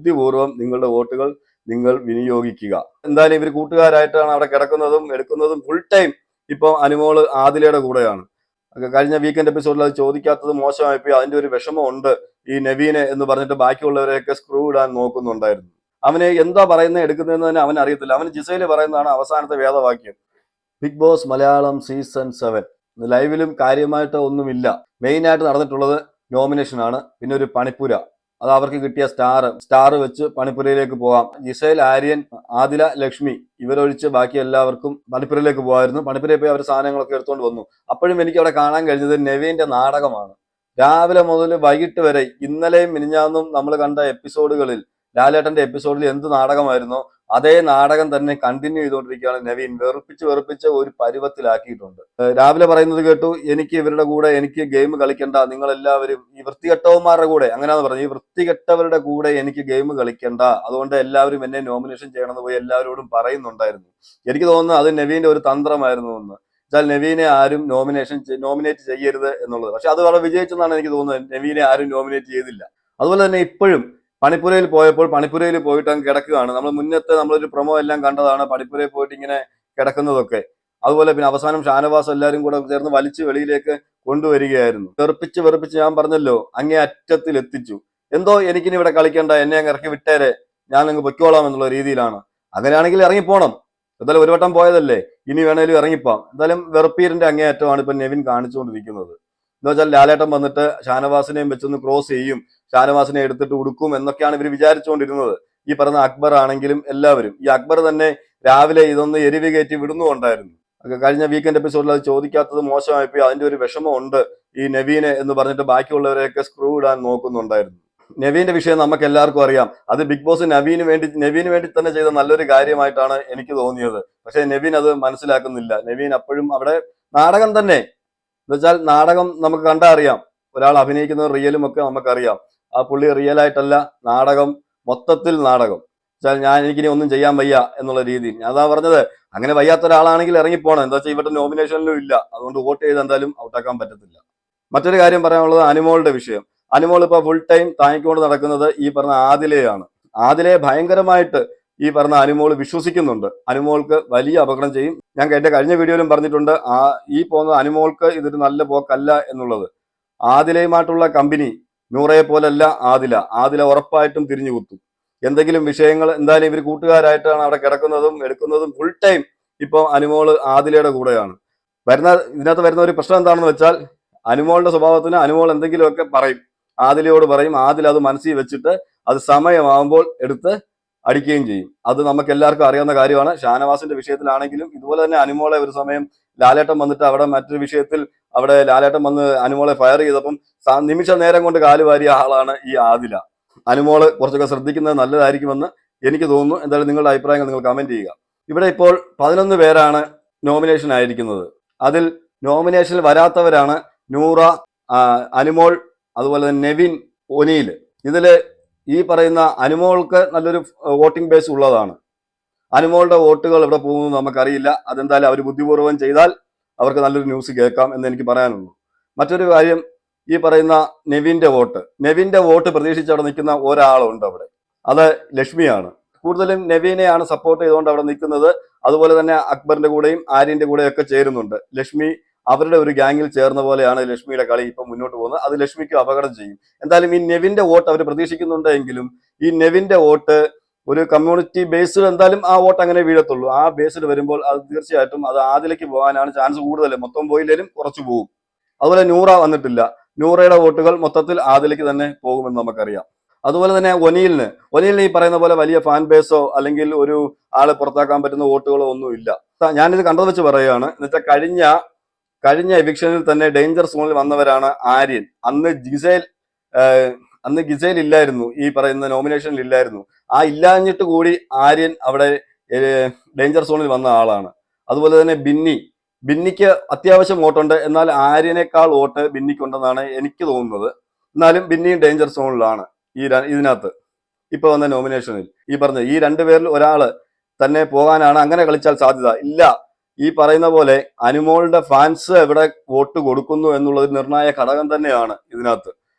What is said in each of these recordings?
ബുദ്ധിപൂർവ്വം നിങ്ങളുടെ വോട്ടുകൾ നിങ്ങൾ വിനിയോഗിക്കുക. എന്തായാലും ഇവർ കൂട്ടുകാരായിട്ടാണ് അവിടെ കിടക്കുന്നതും എടുക്കുന്നതും. ഫുൾ ടൈം ഇപ്പൊ അനുമോള് ആദിലയുടെ കൂടെയാണ്. കഴിഞ്ഞ വീക്കെൻഡ് എപ്പിസോഡിൽ അത് ചോദിക്കാത്തത് മോശമായിപ്പോയി. അതിന്റെ ഒരു വിഷമമുണ്ട് ഈ നവീനെ എന്ന് പറഞ്ഞിട്ട് ബാക്കിയുള്ളവരെയൊക്കെ സ്ക്രൂ ഇടാൻ നോക്കുന്നുണ്ടായിരുന്നു. അവന് എന്താ പറയുന്നത് എടുക്കുന്നതെന്ന് തന്നെ അവൻ അറിയത്തില്ല. അവന് ജിസയില് പറയുന്നതാണ് അവസാനത്തെ വേദവാക്യം. ബിഗ് ബോസ് മലയാളം സീസൺ 7 ലൈവിലും കാര്യമായിട്ട് ഒന്നുമില്ല. മെയിൻ ആയിട്ട് നടന്നിട്ടുള്ളത് നോമിനേഷൻ ആണ്. പിന്നെ ഒരു പണിപ്പുര, അത് അവർക്ക് കിട്ടിയ സ്റ്റാർ വെച്ച് പണിപ്പുരയിലേക്ക് പോകാം. ജിസേൽ, ആര്യൻ, ആദില, ലക്ഷ്മി ഇവരൊഴിച്ച് ബാക്കി എല്ലാവർക്കും പണിപ്പുരയിലേക്ക് പോകായിരുന്നു. പണിപ്പുരയിൽ പോയി അവർ സാധനങ്ങളൊക്കെ എടുത്തുകൊണ്ട് വന്നു. അപ്പോഴും എനിക്ക് അവിടെ കാണാൻ കഴിഞ്ഞത് നെവീന്റെ നാടകമാണ്. രാവിലെ മുതൽ വൈകിട്ട് വരെ ഇന്നലെയും മിനിഞ്ഞാന്നും നമ്മൾ കണ്ട എപ്പിസോഡുകളിൽ, ലാലേട്ടന്റെ എപ്പിസോഡിൽ എന്ത് നാടകമായിരുന്നോ അതേ നാടകം തന്നെ കണ്ടിന്യൂ ചെയ്തുകൊണ്ടിരിക്കുകയാണ് നവീൻ. വെറുപ്പിച്ച് ഒരു പരുവത്തിലാക്കിയിട്ടുണ്ട്. രാവിലെ പറയുന്നത് കേട്ടു, എനിക്ക് ഇവരുടെ കൂടെ എനിക്ക് ഗെയിം കളിക്കണ്ട, നിങ്ങൾ എല്ലാവരും ഈ വൃത്തികെട്ടവന്മാരുടെ കൂടെ, അങ്ങനെയാന്ന് പറഞ്ഞു, ഈ വൃത്തികെട്ടവരുടെ കൂടെ എനിക്ക് ഗെയിം കളിക്കണ്ട, അതുകൊണ്ട് എല്ലാവരും എന്നെ നോമിനേഷൻ ചെയ്യണമെന്ന് പോയി എല്ലാവരോടും പറയുന്നുണ്ടായിരുന്നു. എനിക്ക് തോന്നുന്നു അത് നവീന്റെ ഒരു തന്ത്രമായിരുന്നു എന്ന് വെച്ചാൽ നവീനെ ആരും നോമിനേറ്റ് ചെയ്യരുത് എന്നുള്ളത്. പക്ഷെ അത് വളരെ വിജയിച്ചെന്നാണ് എനിക്ക് തോന്നുന്നത്. നവീനെ ആരും നോമിനേറ്റ് ചെയ്തില്ല. അതുപോലെ തന്നെ ഇപ്പോഴും പണിപ്പുരയിൽ പോയപ്പോൾ പണിപ്പുരയിൽ പോയിട്ട് അങ്ങ് കിടക്കുകയാണ്. നമ്മൾ മുന്നത്തെ നമ്മളൊരു പ്രൊമോ എല്ലാം കണ്ടതാണ്, പണിപ്പുരയിൽ പോയിട്ട് ഇങ്ങനെ കിടക്കുന്നതൊക്കെ. അതുപോലെ പിന്നെ അവസാനം ഷാനവാസ് എല്ലാവരും കൂടെ ചേർന്ന് വലിച്ച് വെളിയിലേക്ക് കൊണ്ടുവരികയായിരുന്നു. വെറുപ്പിച്ച് ഞാൻ പറഞ്ഞല്ലോ, അങ്ങേ അറ്റത്തിൽ എത്തിച്ചു. എന്തോ എനിക്കിനി ഇവിടെ കളിക്കണ്ട, എന്നെ അങ്ങ് ഇറക്കി വിട്ടേരെ, ഞാൻ അങ്ങ് പൊയ്ക്കോളാം എന്നുള്ള രീതിയിലാണ്. അങ്ങനെയാണെങ്കിൽ ഇറങ്ങിപ്പോണം. എന്തായാലും ഒരു വട്ടം പോയതല്ലേ, ഇനി വേണേലും ഇറങ്ങിപ്പോം. എന്തായാലും വെറുപ്പീരിന്റെ അങ്ങേയറ്റമാണ് ഇപ്പൊ നെവിൻ കാണിച്ചുകൊണ്ടിരിക്കുന്നത്. എന്ന് വെച്ചാൽ ലാലേട്ടൻ വന്നിട്ട് ഷാനവാസിനെയും വെച്ചൊന്ന് ക്രോസ് ചെയ്യും, ഷാനവാസിനെ എടുത്തിട്ട് ഉടുക്കും എന്നൊക്കെയാണ് ഇവർ വിചാരിച്ചുകൊണ്ടിരുന്നത്. ഈ പറഞ്ഞ അക്ബർ ആണെങ്കിലും എല്ലാവരും. ഈ അക്ബർ തന്നെ രാവിലെ ഇതൊന്ന് എരിവ് കയറ്റി വിടുന്നുണ്ടായിരുന്നു. കഴിഞ്ഞ വീക്കെൻഡ് എപ്പിസോഡിൽ അത് ചോദിക്കാത്തത് മോശമായിപ്പോയി. അതിന്റെ ഒരു വിഷമമുണ്ട് ഈ നവീനെ എന്ന് പറഞ്ഞിട്ട് ബാക്കിയുള്ളവരെയൊക്കെ സ്ക്രൂ ഇടാൻ നോക്കുന്നുണ്ടായിരുന്നു. നവീന്റെ വിഷയം നമുക്ക് എല്ലാവർക്കും അറിയാം. അത് ബിഗ് ബോസ് നവീന് വേണ്ടി തന്നെ ചെയ്ത നല്ലൊരു കാര്യമായിട്ടാണ് എനിക്ക് തോന്നിയത്. പക്ഷെ നവീൻ അത് മനസ്സിലാക്കുന്നില്ല. നവീൻ അപ്പോഴും അവിടെ നാടകം തന്നെ. എന്നുവെച്ചാൽ നാടകം നമുക്ക് കണ്ടാ അറിയാം, ഒരാൾ അഭിനയിക്കുന്നത് റിയലും ഒക്കെ നമുക്കറിയാം. ആ പുള്ളി റിയൽ ആയിട്ടല്ല, നാടകം, മൊത്തത്തിൽ നാടകം. എനിക്കിനി ഒന്നും ചെയ്യാൻ വയ്യ എന്നുള്ള രീതിയിൽ. ഞാൻ അതാ പറഞ്ഞത്, അങ്ങനെ വയ്യാത്ത ഒരാളാണെങ്കിൽ ഇറങ്ങിപ്പോണം. എന്താ വെച്ചാൽ ഇവിടെ നോമിനേഷനിലും ഇല്ല, അതുകൊണ്ട് വോട്ട് ചെയ്ത് എന്തായാലും ഔട്ടാക്കാൻ പറ്റത്തില്ല. മറ്റൊരു കാര്യം പറയാനുള്ളത് അനുമോളുടെ വിഷയം. അനുമോൾ ഇപ്പൊ ഫുൾ ടൈം താങ്ങിക്കൊണ്ട് നടക്കുന്നത് ഈ പറഞ്ഞ ആദിലയാണ്. ആദിലയെ ഭയങ്കരമായിട്ട് ഈ പറഞ്ഞ അനുമോൾ വിശ്വസിക്കുന്നുണ്ട്. അനുമോൾക്ക് വലിയ അപകടം ചെയ്യും. ഞാൻ എന്റെ കഴിഞ്ഞ വീഡിയോയിലും പറഞ്ഞിട്ടുണ്ട്, ഈ പോകുന്ന അനുമോൾക്ക് ഇതൊരു നല്ല പോക്കല്ല എന്നുള്ളത്. ആദിലയുമായിട്ടുള്ള കമ്പനി നൂറയെ പോലല്ല ആദില ഉറപ്പായിട്ടും തിരിഞ്ഞു കുത്തും. എന്തെങ്കിലും വിഷയങ്ങൾ, എന്തായാലും ഇവർ കൂട്ടുകാരായിട്ടാണ് അവിടെ കിടക്കുന്നതും എടുക്കുന്നതും. ഫുൾ ടൈം ഇപ്പൊ അനുമോള് ആദിലയുടെ കൂടെയാണ്. ഇതിനകത്ത് വരുന്ന ഒരു പ്രശ്നം എന്താണെന്ന് വെച്ചാൽ, അനുമോളുടെ സ്വഭാവത്തിന് അനുമോൾ എന്തെങ്കിലുമൊക്കെ പറയും, ആദിലയോട് പറയും. ആദില അത് മനസ്സിൽ വെച്ചിട്ട് അത് സമയമാകുമ്പോൾ എടുത്ത് അടിക്കുകയും ചെയ്യും. അത് നമുക്ക് എല്ലാവർക്കും അറിയാവുന്ന കാര്യമാണ്. ഷാനവാസിന്റെ വിഷയത്തിലാണെങ്കിലും ഇതുപോലെ തന്നെ അനുമോളെ ഒരു സമയം ലാലേട്ടൻ വന്നിട്ട് അവിടെ മറ്റൊരു വിഷയത്തിൽ അവിടെ ലാലേട്ടൻ വന്ന് അനുമോളെ ഫയർ ചെയ്തപ്പം നിമിഷ നേരം കൊണ്ട് കാലുവാരിയ ആളാണ് ഈ ആദില. അനുമോള് കുറച്ചൊക്കെ ശ്രദ്ധിക്കുന്നത് നല്ലതായിരിക്കുമെന്ന് എനിക്ക് തോന്നുന്നു. എന്തായാലും നിങ്ങളുടെ അഭിപ്രായങ്ങൾ നിങ്ങൾ കമന്റ് ചെയ്യുക. ഇവിടെ ഇപ്പോൾ 11 പേരാണ് നോമിനേഷൻ ആയിരിക്കുന്നത്. അതിൽ നോമിനേഷനിൽ വരാത്തവരാണ് നൂറ, അനുമോൾ, അതുപോലെ തന്നെ നെവിൻ, ഒനിയിൽ. ഇതില് ഈ പറയുന്ന അനുമോൾക്ക് നല്ലൊരു വോട്ടിംഗ് ബേസ് ഉള്ളതാണ്. അനുമോളുടെ വോട്ടുകൾ എവിടെ പോകുന്നു നമുക്കറിയില്ല. അതെന്തായാലും അവർ ബുദ്ധിപൂർവ്വം ചെയ്താൽ അവർക്ക് നല്ലൊരു ന്യൂസ് കേൾക്കാം എന്ന് എനിക്ക് പറയാനുള്ളൂ. മറ്റൊരു കാര്യം, ഈ പറയുന്ന നെവിന്റെ വോട്ട് പ്രതീക്ഷിച്ച് അവിടെ നിൽക്കുന്ന ഒരാളുണ്ട് അവിടെ, അത് ലക്ഷ്മിയാണ്. കൂടുതലും നെവീനെയാണ് സപ്പോർട്ട് ചെയ്തുകൊണ്ട് അവിടെ നിൽക്കുന്നത്. അതുപോലെ തന്നെ അക്ബറിന്റെ കൂടെയും ആര്യന്റെ കൂടെയും ഒക്കെ ചേരുന്നുണ്ട്. ലക്ഷ്മി അവരുടെ ഒരു ഗ്യാങ്ങിൽ ചേർന്ന പോലെയാണ് ലക്ഷ്മിയുടെ കളി ഇപ്പം മുന്നോട്ട് പോകുന്നത്. അത് ലക്ഷ്മിക്ക് അപകടം ചെയ്യും. എന്തായാലും ഈ നെവിന്റെ വോട്ട് അവർ പ്രതീക്ഷിക്കുന്നുണ്ട് എങ്കിലും ഈ നെവിന്റെ വോട്ട് ഒരു കമ്മ്യൂണിറ്റി ബേസ്ഡ്, എന്തായാലും ആ വോട്ട് അങ്ങനെ വീഴത്തുള്ളൂ. ആ ബേസ്ഡ് വരുമ്പോൾ അത് തീർച്ചയായിട്ടും അത് ആദിലേക്ക് പോകാനാണ് ചാൻസ് കൂടുതൽ. മൊത്തം പോയില്ലേലും കുറച്ചു പോകും. അതുപോലെ നൂറ വന്നിട്ടില്ല. നൂറയുടെ വോട്ടുകൾ മൊത്തത്തിൽ ആദിലേക്ക് തന്നെ പോകുമെന്ന് നമുക്കറിയാം. അതുപോലെ തന്നെ ഒനിയിലിന് ഈ പറയുന്ന പോലെ വലിയ ഫാൻ ബേസോ അല്ലെങ്കിൽ ഒരു ആളെ പുറത്താക്കാൻ പറ്റുന്ന വോട്ടുകളോ ഒന്നും ഇല്ല. ഞാനിത് കണ്ടത് വെച്ച് പറയുകയാണ്. എന്നുവെച്ചാൽ കഴിഞ്ഞ എവിക്ഷനിൽ തന്നെ ഡേഞ്ചർ സോണിൽ വന്നവരാണ് ആര്യൻ. അന്ന് ഗിസേൽ ഇല്ലായിരുന്നു, ഈ പറയുന്ന നോമിനേഷനിൽ ഇല്ലായിരുന്നു. ആ ഇല്ലാഞ്ഞിട്ട് കൂടി ആര്യൻ അവിടെ ഡേഞ്ചർ സോണിൽ വന്ന ആളാണ്. അതുപോലെ തന്നെ ബിന്നിക്ക് അത്യാവശ്യം വോട്ടുണ്ട്, എന്നാൽ ആര്യനേക്കാൾ വോട്ട് ബിന്നിക്കുണ്ടെന്നാണ് എനിക്ക് തോന്നുന്നത്. എന്നാലും ബിന്നിയും ഡേഞ്ചർ സോണിലാണ് ഇതിനകത്ത് ഇപ്പൊ വന്ന നോമിനേഷനിൽ. ഈ പറഞ്ഞ ഈ 2 പേരിൽ ഒരാള് തന്നെ പോകാനാണ്. അങ്ങനെ കളിച്ചാൽ സാധ്യത ഇല്ല. ഈ പറയുന്ന പോലെ അനുമോളുടെ ഫാൻസ് എവിടെ വോട്ട് കൊടുക്കുന്നു എന്നുള്ളത് നിർണായക ഘടകം തന്നെയാണ് ഇതിനകത്ത്.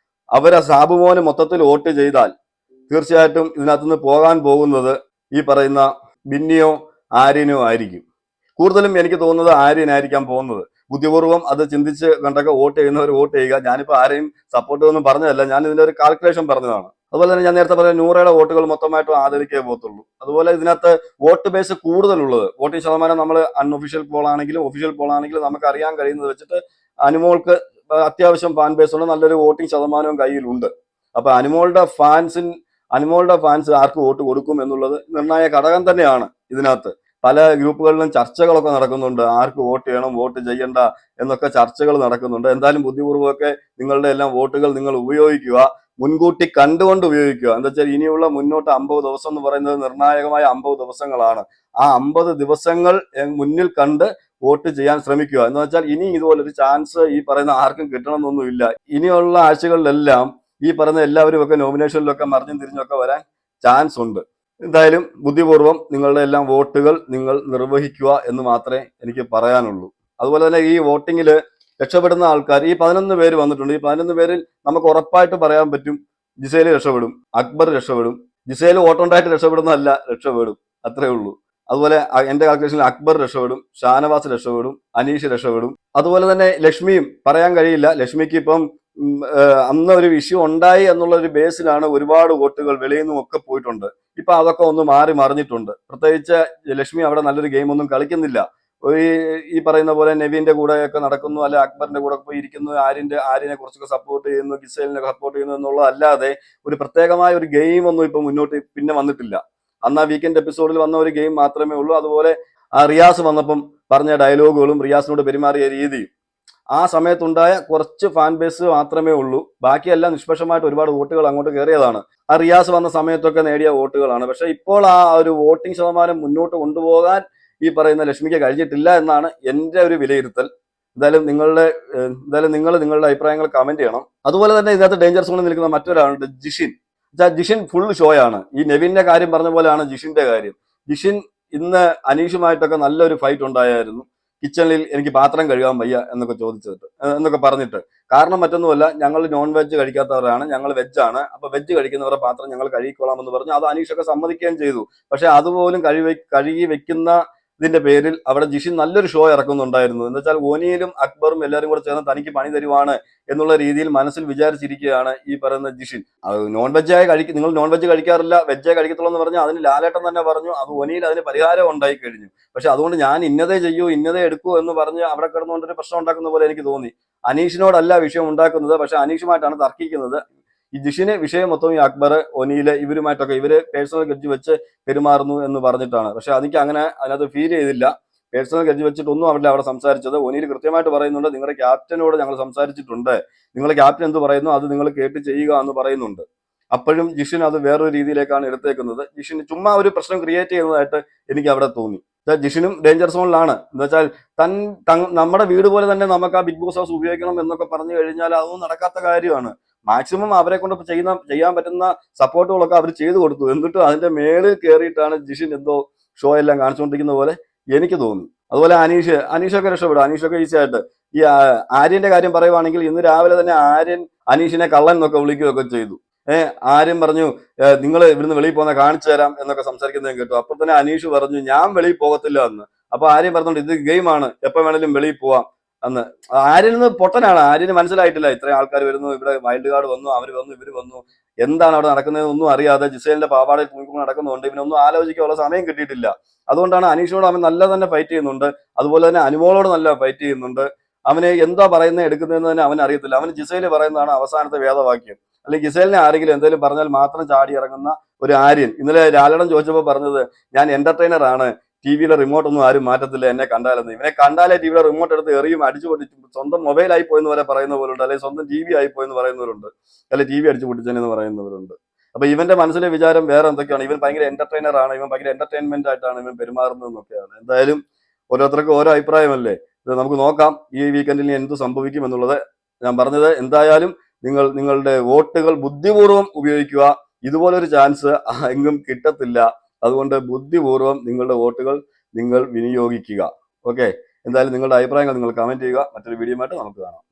അവരെ സാബുമോന് മൊത്തത്തിൽ വോട്ട് ചെയ്താൽ തീർച്ചയായിട്ടും ഇതിനകത്തുനിന്ന് പോകാൻ പോകുന്നത് ഈ പറയുന്ന ബിന്നിയോ ആര്യനോ ആയിരിക്കും. കൂടുതലും എനിക്ക് തോന്നുന്നത് ആര്യനായിരിക്കാൻ പോകുന്നത്. ബുദ്ധിപൂർവ്വം അത് ചിന്തിച്ച് കണ്ടൊക്കെ വോട്ട് ചെയ്യുന്നവർ വോട്ട് ചെയ്യുക. ഞാനിപ്പോൾ ആരെയും സപ്പോർട്ട് ചെയ്യുമെന്ന് പറഞ്ഞതല്ല, ഞാൻ ഇതിന്റെ ഒരു കാൽക്കുലേഷൻ പറഞ്ഞതാണ്. അതുപോലെ തന്നെ ഞാൻ നേരത്തെ പറഞ്ഞ നൂറയുടെ വോട്ടുകൾ മൊത്തമായിട്ടും ആദരിക്കേ പോകത്തുള്ളൂ. അതുപോലെ ഇതിനകത്ത് വോട്ട് ബേസ് കൂടുതലുള്ളത്, വോട്ടിംഗ് ശതമാനം നമ്മൾ അൺഒഫീഷ്യൽ പോൾ ആണെങ്കിലും ഒഫീഷ്യൽ പോൾ ആണെങ്കിലും നമുക്ക് അറിയാൻ കഴിയുന്നത് വെച്ചിട്ട് അനുമോൾക്ക് അത്യാവശ്യം ഫാൻ ബേസ് ഉണ്ട്, നല്ലൊരു വോട്ടിംഗ് ശതമാനവും കയ്യിലുണ്ട്. അപ്പൊ അനുമോളുടെ ഫാൻസ് ആർക്ക് വോട്ട് കൊടുക്കും എന്നുള്ളത് നിർണായക ഘടകം തന്നെയാണ് ഇതിനകത്ത്. പല ഗ്രൂപ്പുകളിലും ചർച്ചകളൊക്കെ നടക്കുന്നുണ്ട്, ആർക്ക് വോട്ട് ചെയ്യണം, വോട്ട് ചെയ്യണ്ട എന്നൊക്കെ ചർച്ചകൾ നടക്കുന്നുണ്ട്. എന്തായാലും ബുദ്ധിപൂർവ്വമൊക്കെ നിങ്ങളുടെ എല്ലാം വോട്ടുകൾ നിങ്ങൾ ഉപയോഗിക്കുക, മുൻകൂട്ടി കണ്ടുകൊണ്ട് ഉപയോഗിക്കുക. എന്താ വെച്ചാൽ ഇനിയുള്ള മുന്നോട്ട് 50 ദിവസം എന്ന് പറയുന്നത് നിർണായകമായ 50 ദിവസങ്ങളാണ്. ആ 50 ദിവസങ്ങൾ മുന്നിൽ കണ്ട് വോട്ട് ചെയ്യാൻ ശ്രമിക്കുക. എന്ന് വെച്ചാൽ ഇനി ഇതുപോലൊരു ചാൻസ് ഈ പറയുന്ന ആർക്കും കിട്ടണമെന്നൊന്നുമില്ല. ഇനിയുള്ള ആഴ്ചകളിലെല്ലാം ഈ പറയുന്ന എല്ലാവരും ഒക്കെ നോമിനേഷനിലൊക്കെ മറിഞ്ഞും തിരിഞ്ഞൊക്കെ വരാൻ ചാൻസ് ഉണ്ട്. എന്തായാലും ബുദ്ധിപൂർവ്വം നിങ്ങളുടെ എല്ലാം വോട്ടുകൾ നിങ്ങൾ നിർവഹിക്കുക എന്ന് മാത്രമേ എനിക്ക് പറയാനുള്ളൂ. അതുപോലെ തന്നെ ഈ വോട്ടിങ്ങിൽ രക്ഷപ്പെടുന്ന ആൾക്കാർ ഈ 11 പേര് വന്നിട്ടുണ്ട്. ഈ 11 പേരിൽ നമുക്ക് ഉറപ്പായിട്ട് പറയാൻ പറ്റും ജിസേൽ രക്ഷപ്പെടും, അക്ബർ രക്ഷപ്പെടും. ജിസേൽ വോട്ടുണ്ടായിട്ട് രക്ഷപ്പെടുന്നതല്ല, രക്ഷപ്പെടും, അത്രേ ഉള്ളൂ. അതുപോലെ എന്റെ കാൽക്കുലേഷനിൽ അക്ബർ രക്ഷപ്പെടും, ഷാനവാസ് രക്ഷപ്പെടും, അനീഷ് രക്ഷപ്പെടും. അതുപോലെ തന്നെ ലക്ഷ്മിയും പറയാൻ കഴിയില്ല. ലക്ഷ്മിക്ക് ഇപ്പം അന്ന് ഒരു ഇഷ്യൂ ഉണ്ടായി എന്നുള്ള ഒരു ബേസിലാണ് ഒരുപാട് വോട്ടുകൾ വെളിയിൽ നിന്നും ഒക്കെ പോയിട്ടുണ്ട്. ഇപ്പൊ അതൊക്കെ ഒന്ന് മാറി മറിഞ്ഞിട്ടുണ്ട്. പ്രത്യേകിച്ച് ലക്ഷ്മി അവിടെ നല്ലൊരു ഗെയിം ഒന്നും കളിക്കുന്നില്ല. ഈ പറയുന്ന പോലെ നെവിന്റെ കൂടെ ഒക്കെ നടക്കുന്നു, അല്ലെ അക്ബറിന്റെ കൂടെ പോയി ഇരിക്കുന്നു, ആര്യനെ കുറച്ചൊക്കെ സപ്പോർട്ട് ചെയ്യുന്നു, ഗിസേലിനെ സപ്പോർട്ട് ചെയ്യുന്നു എന്നുള്ളതല്ലാതെ ഒരു പ്രത്യേകമായ ഒരു ഗെയിം ഒന്നും ഇപ്പൊ മുന്നോട്ട് പിന്നെ വന്നിട്ടില്ല. അന്ന് ആ വീക്കെൻഡ് എപ്പിസോഡിൽ വന്ന ഒരു ഗെയിം മാത്രമേ ഉള്ളൂ. അതുപോലെ ആ റിയാസ് വന്നപ്പം പറഞ്ഞ ഡയലോഗുകളും റിയാസിനോട് പെരുമാറിയ രീതിയും ആ സമയത്തുണ്ടായ കുറച്ച് ഫാൻ ബേസ് മാത്രമേ ഉള്ളൂ. ബാക്കിയെല്ലാം നിഷ്പക്ഷമായിട്ട് ഒരുപാട് വോട്ടുകൾ അങ്ങോട്ട് കയറിയതാണ്. ആ റിയാസ് വന്ന സമയത്തൊക്കെ നേടിയ വോട്ടുകളാണ്. പക്ഷെ ഇപ്പോൾ ആ ഒരു വോട്ടിംഗ് ശതമാനം മുന്നോട്ട് കൊണ്ടുപോകാൻ ഈ പറയുന്ന ലക്ഷ്മിക്ക് കഴിഞ്ഞിട്ടില്ല എന്നാണ് എന്റെ ഒരു വിലയിരുത്തൽ. എന്തായാലും നിങ്ങൾ നിങ്ങളുടെ അഭിപ്രായങ്ങൾ കമന്റ് ചെയ്യണം. അതുപോലെ തന്നെ ഇതിനകത്ത് ഡേഞ്ചർ സോണിൽ നിൽക്കുന്ന മറ്റൊരാളുണ്ട്, ജിഷിൻ. ജിഷിൻ ഫുൾ ഷോ ആണ്. ഈ നെവിന്റെ കാര്യം പറഞ്ഞ പോലെയാണ് ജിഷിന്റെ കാര്യം. ജിഷിൻ ഇന്ന് അനീഷുമായിട്ടൊക്കെ നല്ലൊരു ഫൈറ്റ് ഉണ്ടായിരുന്നു. കിച്ചണിൽ എനിക്ക് പാത്രം കഴുകാൻ വയ്യ എന്നൊക്കെ പറഞ്ഞിട്ട്. കാരണം മറ്റൊന്നുമല്ല, ഞങ്ങൾ നോൺ വെജ് കഴിക്കാത്തവരാണ്, ഞങ്ങൾ വെജാണ്, അപ്പൊ വെജ് കഴിക്കുന്നവരുടെ പാത്രം ഞങ്ങൾ കഴുകിക്കോളാം എന്ന് പറഞ്ഞു. അത് അനീഷൊക്കെ സമ്മതിക്കുകയും ചെയ്തു. പക്ഷെ അതുപോലും കഴുകി വെക്കുന്നതിന്റെ പേരിൽ അവിടെ ജിഷിൻ നല്ലൊരു ഷോ ഇറക്കുന്നുണ്ടായിരുന്നു. എന്ന് വെച്ചാൽ ഓനിയിലും അക്ബറും എല്ലാവരും കൂടെ ചേർന്ന് തനിക്ക് പണി തരുവാണ് എന്നുള്ള രീതിയിൽ മനസ്സിൽ വിചാരിച്ചിരിക്കുകയാണ് ഈ പറയുന്ന ജിഷിൻ. നിങ്ങൾ നോൺ വെജ് കഴിക്കാറില്ല, വെജേ കഴിക്കത്തുള്ളൂ എന്ന് പറഞ്ഞാൽ അതിന് ലാലേട്ടൻ തന്നെ പറഞ്ഞു, അത് ഒനിയിൽ അതിന് പരിഹാരം ഉണ്ടായി കഴിഞ്ഞു. പക്ഷെ അതുകൊണ്ട് ഞാൻ ഇന്നതേ ചെയ്യൂ, ഇന്നതേ എടുക്കൂ എന്ന് പറഞ്ഞ് അവിടെ കിടന്നുകൊണ്ടൊരു പ്രശ്നം ഉണ്ടാക്കുന്ന പോലെ എനിക്ക് തോന്നി. അനീഷിനോടല്ല വിഷയം ഉണ്ടാക്കുന്നത്, പക്ഷെ അനീഷുമായിട്ടാണ് തർക്കിക്കുന്നത്. ഈ ജിഷിന് വിഷയം മൊത്തം ഈ അക്ബർ, ഒനിയില് ഇവരുമായിട്ടൊക്കെ ഇവര് പേഴ്സണൽ ഗഡ്ജ് വെച്ച് പെരുമാറുന്നു എന്ന് പറഞ്ഞിട്ടാണ്. പക്ഷെ എനിക്ക് അങ്ങനെ അതിനകത്ത് ഫീൽ ചെയ്തില്ല. പേഴ്സണൽ ഗഡ്ജ് വെച്ചിട്ടൊന്നും അവിടെ സംസാരിച്ചത്. ഒനിയിൽ കൃത്യമായിട്ട് പറയുന്നുണ്ട്, നിങ്ങളുടെ ക്യാപ്റ്റനോട് ഞങ്ങൾ സംസാരിച്ചിട്ടുണ്ട്, നിങ്ങളുടെ ക്യാപ്റ്റൻ എന്ത് പറയുന്നു അത് നിങ്ങൾ കേട്ട് ചെയ്യുക എന്ന് പറയുന്നുണ്ട്. അപ്പോഴും ജിഷിൻ അത് വേറൊരു രീതിയിലേക്കാണ് എടുത്തേക്കുന്നത്. ജിഷിന് ചുമ്മാ ഒരു പ്രശ്നം ക്രിയേറ്റ് ചെയ്യുന്നതായിട്ട് എനിക്ക് അവിടെ തോന്നി. ജിഷിനും ഡേഞ്ചർ സോണിലാണ്. എന്ന് വെച്ചാൽ നമ്മുടെ വീട് പോലെ തന്നെ നമുക്ക് ആ ബിഗ് ബോസ് ഹൗസ് ഉപയോഗിക്കണം എന്നൊക്കെ പറഞ്ഞു കഴിഞ്ഞാൽ അതൊന്നും നടക്കാത്ത കാര്യമാണ്. മാക്സിമം അവരെ കൊണ്ട് ചെയ്യാൻ പറ്റുന്ന സപ്പോർട്ടുകളൊക്കെ അവർ ചെയ്തു കൊടുത്തു. എന്നിട്ടും അതിന്റെ മേളിൽ കയറിയിട്ടാണ് ജിഷിൻ എന്തോ ഷോ എല്ലാം കാണിച്ചുകൊണ്ടിരിക്കുന്ന പോലെ എനിക്ക് തോന്നി. അതുപോലെ അനീഷൊക്കെ രക്ഷപ്പെടും. അനീഷൊക്കെ ഈസി ആയിട്ട്. ഈ ആര്യന്റെ കാര്യം പറയുവാണെങ്കിൽ ഇന്ന് രാവിലെ തന്നെ ആര്യൻ അനീഷിനെ കള്ളൻ എന്നൊക്കെ വിളിക്കുകയൊക്കെ ചെയ്തു. ആര്യം പറഞ്ഞു, നിങ്ങൾ ഇവിടുന്ന് വെളിയിൽ പോകുന്ന കാണിച്ചു തരാം എന്നൊക്കെ സംസാരിക്കുന്നത് കേട്ടു. അപ്പോൾ തന്നെ അനീഷ് പറഞ്ഞു, ഞാൻ വെളിയിൽ പോകത്തില്ല എന്ന്. അപ്പൊ ആര്യം പറഞ്ഞോണ്ട് ഇത് ഗെയിമാണ്, എപ്പോ വേണേലും വെളിയിൽ പോവാം എന്ന്. ആര്യന് പൊട്ടനാണ്. ആര്യന് മനസ്സിലായിട്ടില്ല ഇത്രയും ആൾക്കാർ വരുന്നു, ഇവിടെ വൈൽഡ് കാർഡ് വന്നു, അവര് വന്നു, ഇവര് വന്നു, എന്താണ് അവിടെ നടക്കുന്നതെന്നൊന്നും അറിയാതെ ജിസേലിന്റെ പാവാടയിൽ തൂങ്ങിക്കൊണ്ട് നടക്കുന്നുണ്ട്. ഇവനൊന്നും ആലോചിക്കാനുള്ള സമയം കിട്ടിയിട്ടില്ല. അതുകൊണ്ടാണ് അനീഷിനോട് അവൻ നല്ല തന്നെ ഫൈറ്റ് ചെയ്യുന്നുണ്ട്. അതുപോലെ തന്നെ അനുമോളോട് നല്ല ഫൈറ്റ് ചെയ്യുന്നുണ്ട്. അവന് എന്താ പറയുന്നത് എടുക്കുന്നതെന്ന് തന്നെ അവൻ അറിയത്തില്ല. അവന് ജിസേല് പറയുന്നതാണ് അവസാനത്തെ വേദവാക്യം. അല്ലെങ്കിൽ ജിസേലിനെ ആരെങ്കിലും എന്തെങ്കിലും പറഞ്ഞാൽ മാത്രം ചാടി ഇറങ്ങുന്ന ഒരു ആര്യൻ. ഇന്നലെ ലാലേട്ടൻ ചോദിച്ചപ്പോൾ പറഞ്ഞത്, ഞാൻ എന്റർടൈനർ ആണ്, ടിവിയിലെ റിമോട്ട് ഒന്നും ആരും മാറ്റത്തില്ല എന്നെ കണ്ടാലെന്ന്. ഇവനെ കണ്ടാലേ ടിവിയുടെ റിമോട്ട് എടുത്ത് എറിയും, അടിച്ചു പൊട്ടിച്ചു, സ്വന്തം മൊബൈൽ ആയി പോയെന്ന് വരെ പറയുന്ന പോലുണ്ട്, അല്ലെങ്കിൽ സ്വന്തം ടി വി ആയി പോയെന്ന് പറയുന്നവരുണ്ട്, അല്ലെങ്കിൽ ടി വി അടിച്ചു പൊട്ടിച്ചെന്ന് പറയുന്നവരുണ്ട്. അപ്പൊ ഇവന്റെ മനസ്സിലെ വിചാരം വേറെ എന്തൊക്കെയാണ്. ഇവൻ ഭയങ്കര എന്റർടൈനർ ആണ്, ഇവൻ ഭയങ്കര എന്റർടൈൻമെന്റ് ആയിട്ടാണ് ഇവൻ പെരുമാറുന്നതെന്നൊക്കെയാണ്. എന്തായാലും ഓരോരുത്തർക്കും ഓരോ അഭിപ്രായമല്ലേ. ഇത് നമുക്ക് നോക്കാം ഈ വീക്കെൻഡിൽ എന്ത് സംഭവിക്കും എന്നുള്ളത്. ഞാൻ പറഞ്ഞത്, എന്തായാലും നിങ്ങളുടെ വോട്ടുകൾ ബുദ്ധിപൂർവ്വം ഉപയോഗിക്കുക. ഇതുപോലൊരു ചാൻസ് എങ്ങും കിട്ടത്തില്ല. അതുകൊണ്ട് ബുദ്ധിപൂർവ്വം നിങ്ങളുടെ വോട്ടുകൾ നിങ്ങൾ വിനിയോഗിക്കുക. ഓക്കെ, എന്തായാലും നിങ്ങളുടെ അഭിപ്രായങ്ങൾ നിങ്ങൾ കമന്റ് ചെയ്യുക. മറ്റൊരു വീഡിയോ ആയിട്ട് നമുക്ക് കാണാം.